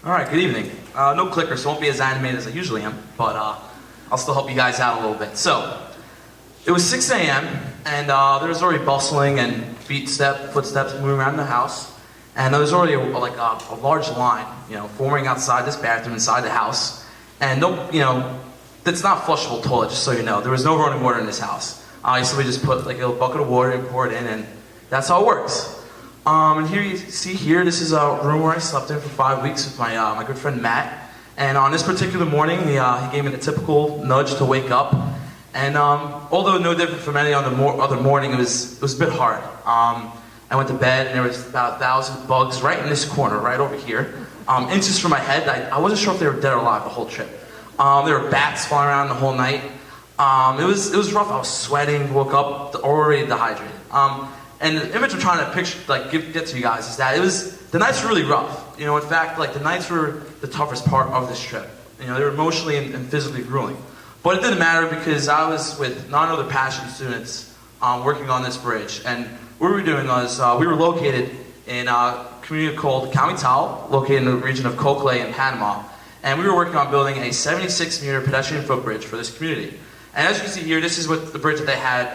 Alright, good evening. No clicker, so I won't be as animated as I usually am, but I'll still help you guys out a little bit. So, it was 6 a.m., and there was already bustling and footsteps moving around the house, and there was already a large line, forming outside this bathroom inside the house, and it's not flushable toilet, just so you know. There was no running water in this house. So we just put like a little bucket of water and pour it in, and that's how it works. And here you see this is a room where I slept in for 5 weeks with my good friend Matt. And on this particular morning, he gave me the typical nudge to wake up. And although no different from any other morning, it was a bit hard. I went to bed and there was about 1,000 bugs right in this corner, right over here, inches from my head. I wasn't sure if they were dead or alive the whole trip. There were bats flying around the whole night. It was rough. I was sweating, woke up already dehydrated. And the image I'm trying to picture, get to you guys, is that the nights were really rough. In fact, the nights were the toughest part of this trip. They were emotionally and physically grueling. But it didn't matter because I was with 9 other passion students working on this bridge. And what we were doing was, we were located in a community called Camitao, located in the region of Cocle in Panama. And we were working on building a 76-meter pedestrian footbridge for this community. And as you can see here, this is what the bridge that they had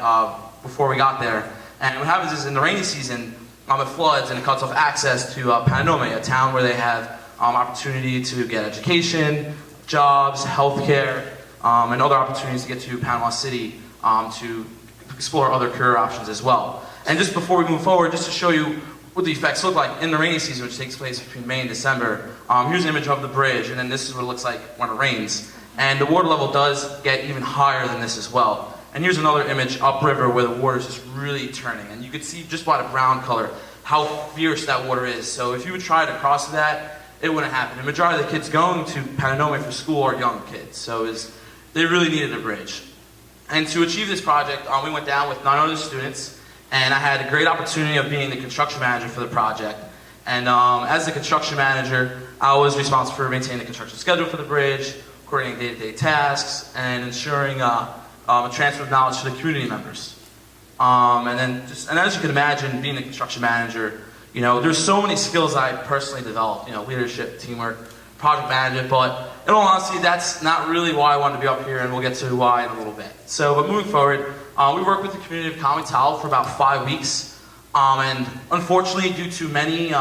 before we got there. And what happens is in the rainy season, it floods and it cuts off access to Panama, a town where they have opportunity to get education, jobs, healthcare, and other opportunities to get to Panama City to explore other career options as well. And just before we move forward, just to show you what the effects look like in the rainy season, which takes place between May and December, here's an image of the bridge, and then this is what it looks like when it rains. And the water level does get even higher than this as well. And here's another image upriver where the water is just really turning. And you can see just by the brown color how fierce that water is. So if you would try to cross that, it wouldn't happen. The majority of the kids going to Panama for school are young kids. So they really needed a bridge. And to achieve this project, we went down with 9 other students. And I had a great opportunity of being the construction manager for the project. And as the construction manager, I was responsible for maintaining the construction schedule for the bridge, coordinating day-to-day tasks, and ensuring a transfer of knowledge to the community members. And as you can imagine, being a construction manager, there's so many skills I personally developed, leadership, teamwork, project management, but in all honesty, that's not really why I wanted to be up here, and we'll get to why in a little bit. But moving forward, we worked with the community of Camitao for about 5 weeks, and unfortunately, due to many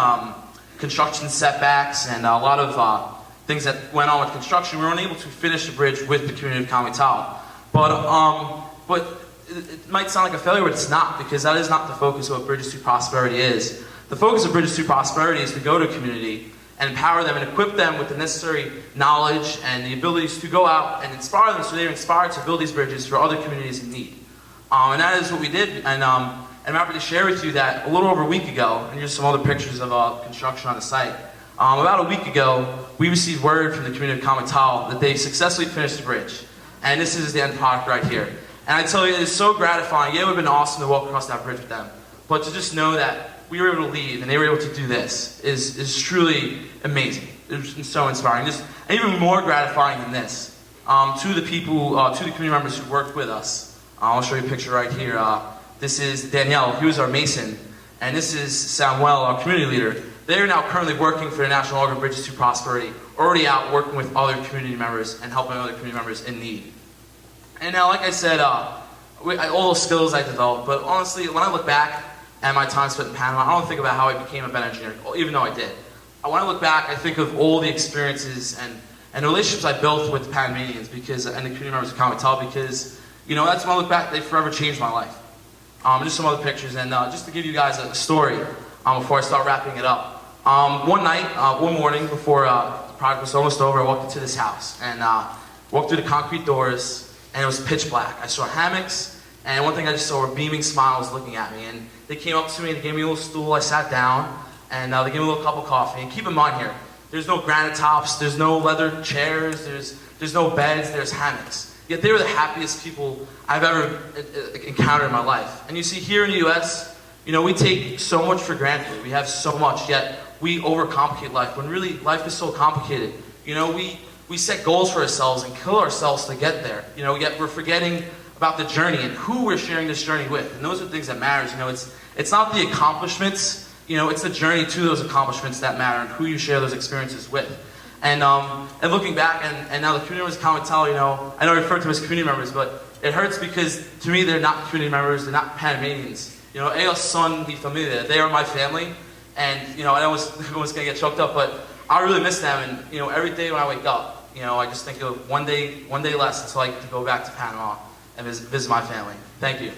construction setbacks and a lot of things that went on with construction, we weren't able to finish the bridge with the community of Camitao. But it might sound like a failure, but it's not, because that is not the focus of what Bridges to Prosperity is. The focus of Bridges to Prosperity is to go to a community and empower them and equip them with the necessary knowledge and the abilities to go out and inspire them so they're inspired to build these bridges for other communities in need. And that is what we did, and I'm happy to share with you that a little over a week ago, and here's some other pictures of construction on the site. About a week ago, we received word from the community of Camitao that they successfully finished the bridge. And this is the end product right here. And I tell you, it is so gratifying. Yeah, it would have been awesome to walk across that bridge with them. But to just know that we were able to leave and they were able to do this is truly amazing. It's so inspiring. And even more gratifying than this, to the people, to the community members who worked with us. I'll show you a picture right here. This is Danielle, he was our mason. And this is Samuel, our community leader. They are now currently working for the National Org of Bridges to Prosperity, already out working with other community members and helping other community members in need. And now, like I said, all those skills I developed, but honestly, when I look back at my time spent in Panama, I don't think about how I became a Penn engineer, even though I did. When I look back, I think of all the experiences and the relationships I built with the Panamanians and the community members of Camitao, because, that's when I look back, they forever changed my life. Just some other pictures, and just to give you guys a story before I start wrapping it up. One morning, before the project was almost over, I walked into this house and walked through the concrete doors, and it was pitch black. I saw hammocks, and one thing I just saw were beaming smiles looking at me. And they came up to me, they gave me a little stool, I sat down, and they gave me a little cup of coffee. And keep in mind here, there's no granite tops, there's no leather chairs, there's no beds, there's hammocks. Yet they were the happiest people I've ever encountered in my life. And you see, here in the US, we take so much for granted. We have so much, yet we overcomplicate life, when really life is so complicated. We set goals for ourselves and kill ourselves to get there. Yet we're forgetting about the journey and who we're sharing this journey with. And those are the things that matters. It's not the accomplishments, it's the journey to those accomplishments that matter and who you share those experiences with. And looking back, and now the community members can't tell, you know, I know I refer to them as community members, but it hurts because to me they're not community members, they're not Panamanians. You know, ellos son mi familia, they are my family, and you know, I was gonna get choked up, but I really miss them, and you know, every day when I wake up, you know, I just think of one day less until I get to go back to Panama and visit my family. Thank you.